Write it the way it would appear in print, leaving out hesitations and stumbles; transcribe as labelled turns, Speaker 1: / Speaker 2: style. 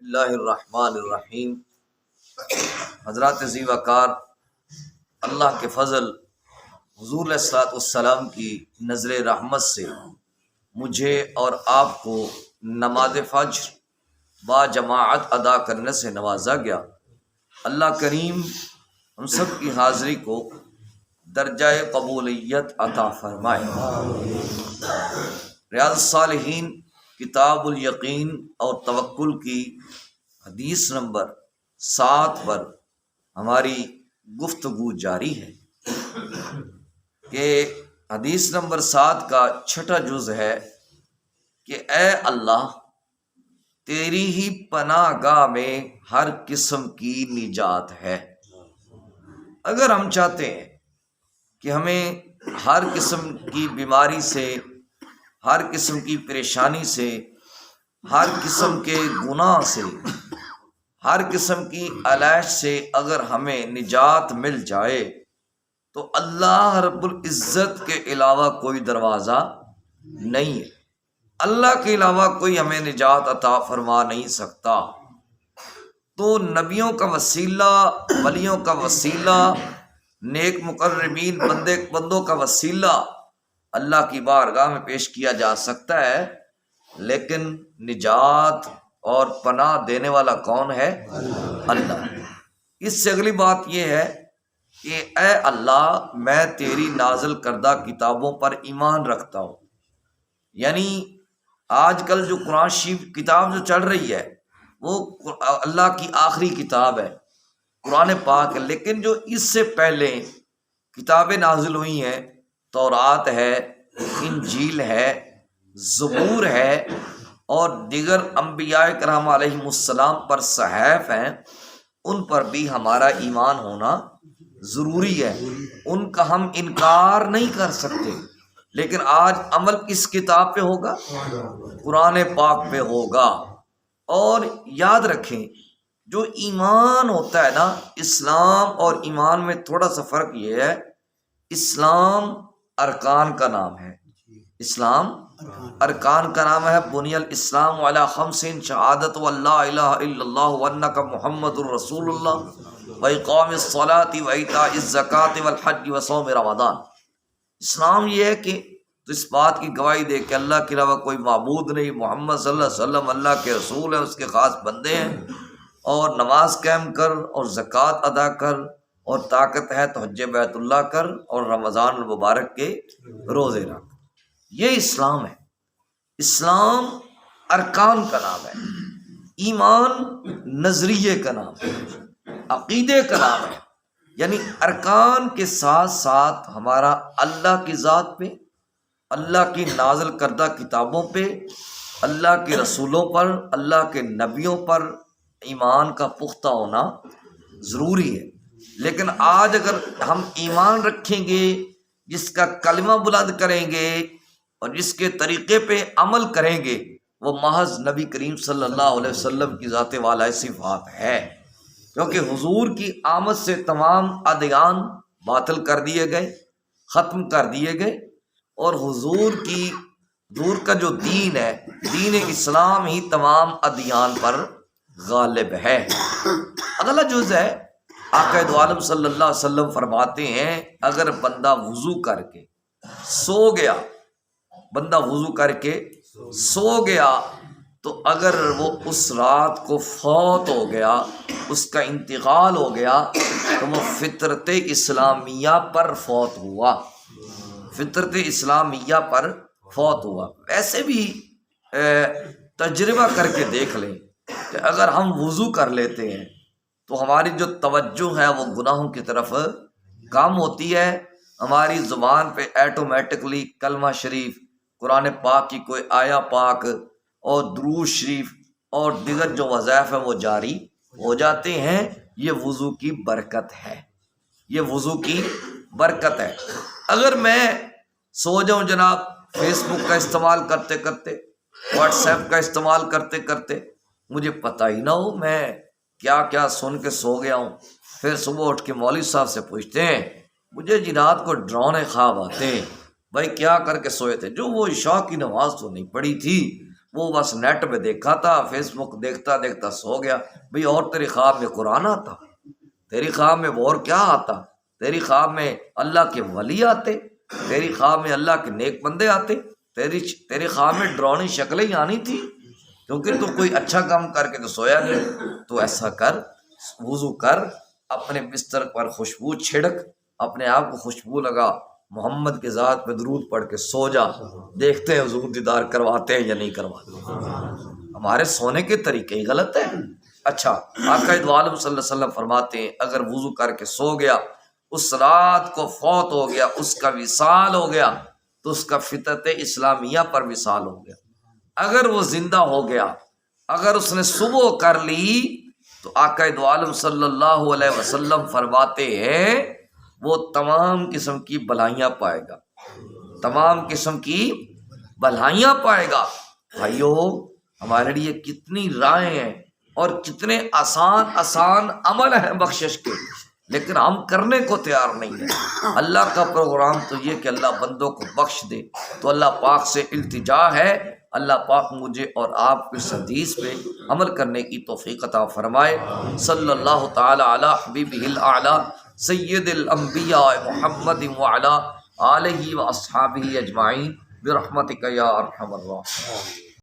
Speaker 1: اللہ الرحمن الرحیم۔ حضرات ذی وقار، اللہ کے فضل حضور علیہ الصلوۃ والسلام کی نظر رحمت سے مجھے اور آپ کو نماز فجر با جماعت ادا کرنے سے نوازا گیا۔ اللہ کریم ہم سب کی حاضری کو درجہ قبولیت عطا فرمائے۔ ریاض الصالحین کتاب الیقین اور توکل کی حدیث نمبر 7 پر ہماری گفتگو جاری ہے کہ حدیث نمبر 7 کا چھٹا جز ہے کہ اے اللہ، تیری ہی پناہ گاہ میں ہر قسم کی نجات ہے۔ اگر ہم چاہتے ہیں کہ ہمیں ہر قسم کی بیماری سے، ہر قسم کی پریشانی سے، ہر قسم کے گناہ سے، ہر قسم کی علائش سے اگر ہمیں نجات مل جائے تو اللہ رب العزت کے علاوہ کوئی دروازہ نہیں ہے۔ اللہ کے علاوہ کوئی ہمیں نجات عطا فرما نہیں سکتا۔ تو نبیوں کا وسیلہ، ولیوں کا وسیلہ، نیک مقربین بندوں کا وسیلہ اللہ کی بارگاہ میں پیش کیا جا سکتا ہے، لیکن نجات اور پناہ دینے والا کون ہے؟ اللہ۔ اس سے اگلی بات یہ ہے کہ اے اللہ، میں تیری نازل کردہ کتابوں پر ایمان رکھتا ہوں۔ یعنی آج کل جو قرآن شریف کتاب جو چل رہی ہے وہ اللہ کی آخری کتاب ہے، قرآن پاک ہے، لیکن جو اس سے پہلے کتابیں نازل ہوئی ہیں، تورات ہے، انجیل ہے، زبور ہے، اور دیگر انبیاء کرام علیہم السلام پر صحائف ہیں، ان پر بھی ہمارا ایمان ہونا ضروری ہے۔ ان کا ہم انکار نہیں کر سکتے، لیکن آج عمل کس کتاب پہ ہوگا؟ قرآن پاک پہ ہوگا۔ اور یاد رکھیں، جو ایمان ہوتا ہے نا، اسلام اور ایمان میں تھوڑا سا فرق یہ ہے، اسلام ارکان کا نام ہے، اسلام ارکان کا نام ہے۔ بنی الاسلام علی خمس، شہادت واللہ الہ الا اللہ وانک محمد الرسول اللہ واقام الصلاۃ وایتاء الزکوٰۃ والحج وصوم رمضان۔ اسلام یہ ہے کہ تو اس بات کی گواہی دے کہ اللہ کے علاوہ کوئی معبود نہیں، محمد صلی اللہ علیہ وسلم اللہ کے رسول ہیں، اس کے خاص بندے ہیں، اور نماز قائم کر اور زکوٰۃ ادا کر، اور طاقت ہے تو حج بیت اللہ کر، اور رمضان المبارک کے روزے رکھ۔ یہ اسلام ہے۔ اسلام ارکان کا نام ہے، ایمان نظریے کا نام ہے، عقیدے کا نام ہے۔ یعنی ارکان کے ساتھ ساتھ ہمارا اللہ کی ذات پہ، اللہ کی نازل کردہ کتابوں پہ، اللہ کے رسولوں پر، اللہ کے نبیوں پر ایمان کا پختہ ہونا ضروری ہے۔ لیکن آج اگر ہم ایمان رکھیں گے، جس کا کلمہ بلند کریں گے اور جس کے طریقے پہ عمل کریں گے، وہ محض نبی کریم صلی اللہ علیہ وسلم کی ذات والا صفات ہے، کیونکہ حضور کی آمد سے تمام ادیان باطل کر دیے گئے، ختم کر دیے گئے، اور حضور کا جو دین ہے، دین اسلام ہی تمام ادیان پر غالب ہے۔ اگلا جز ہے، آقا دو عالم صلی اللہ علیہ وسلم فرماتے ہیں، اگر بندہ وضو کر کے سو گیا، بندہ وضو کر کے سو گیا، تو اگر وہ اس رات کو فوت ہو گیا، اس کا انتقال ہو گیا، تو وہ فطرت اسلامیہ پر فوت ہوا، فطرت اسلامیہ پر فوت ہوا۔ ویسے بھی تجربہ کر کے دیکھ لیں کہ اگر ہم وضو کر لیتے ہیں تو ہماری جو توجہ ہے وہ گناہوں کی طرف کم ہوتی ہے، ہماری زبان پہ ایٹومیٹکلی کلمہ شریف، قرآن پاک کی کوئی آیا پاک اور درود شریف اور دیگر جو وظائف ہیں وہ جاری ہو جاتے ہیں۔ یہ وضو کی برکت ہے، یہ وضو کی برکت ہے۔ اگر میں سو جاؤں جناب، فیس بک کا استعمال کرتے کرتے، واٹس ایپ کا استعمال کرتے کرتے، مجھے پتہ ہی نہ ہو میں کیا کیا سن کے سو گیا ہوں، پھر صبح اٹھ کے مولوی صاحب سے پوچھتے ہیں، مجھے جی رات کو ڈراؤنے خواب آتے ہیں، بھائی کیا کر کے سوئے تھے؟ جو وہ عشاء کی نماز تو نہیں پڑھی تھی، وہ بس نیٹ پہ دیکھا تھا، فیس بک دیکھتا دیکھتا سو گیا۔ بھئی اور تیری خواب میں قرآن آتا؟ تیری خواب میں اور کیا آتا؟ تیری خواب میں اللہ کے ولی آتے؟ تیری خواب میں اللہ کے نیک بندے آتے؟ تیری خواب میں ڈرونی شکلیں ہی آنی تھی، کیونکہ تو کوئی اچھا کام کر کے تو سویا نہیں۔ تو ایسا کر، وضو کر، اپنے بستر پر خوشبو چھڑک، اپنے آپ کو خوشبو لگا، محمد کے ذات پہ درود پڑھ کے سو جا، دیکھتے ہیں حضور دیدار کرواتے ہیں یا نہیں کرواتے۔ ہمارے سونے کے طریقے ہی غلط ہیں۔ اچھا، آقا دو عالم صلی اللہ علیہ وسلم فرماتے ہیں اگر وضو کر کے سو گیا، اس رات کو فوت ہو گیا، اس کا وصال ہو گیا، تو اس کا فطرت اسلامیہ پر وصال ہو گیا۔ اگر وہ زندہ ہو گیا، اگر اس نے صبح کر لی، تو آقا دو عالم صلی اللہ علیہ وسلم فرماتے ہیں وہ تمام قسم کی بھلائیاں پائے گا، تمام قسم کی بھلائیاں پائے گا۔ بھائیو، ہمارے لیے کتنی راہیں ہیں اور کتنے آسان عمل ہیں بخشش کے، لیکن ہم کرنے کو تیار نہیں ہیں۔ اللہ کا پروگرام تو یہ کہ اللہ بندوں کو بخش دے، تو اللہ پاک سے التجا ہے اللہ پاک مجھے اور آپ کو اس حدیث پہ عمل کرنے کی توفیق عطا فرمائے۔ صلی اللہ تعالی علی حبیبہ الاعلی سید الانبیاء محمد وعلی آلہ و اصحابہ اجمعین برحمتک یا ارحم الراحمین۔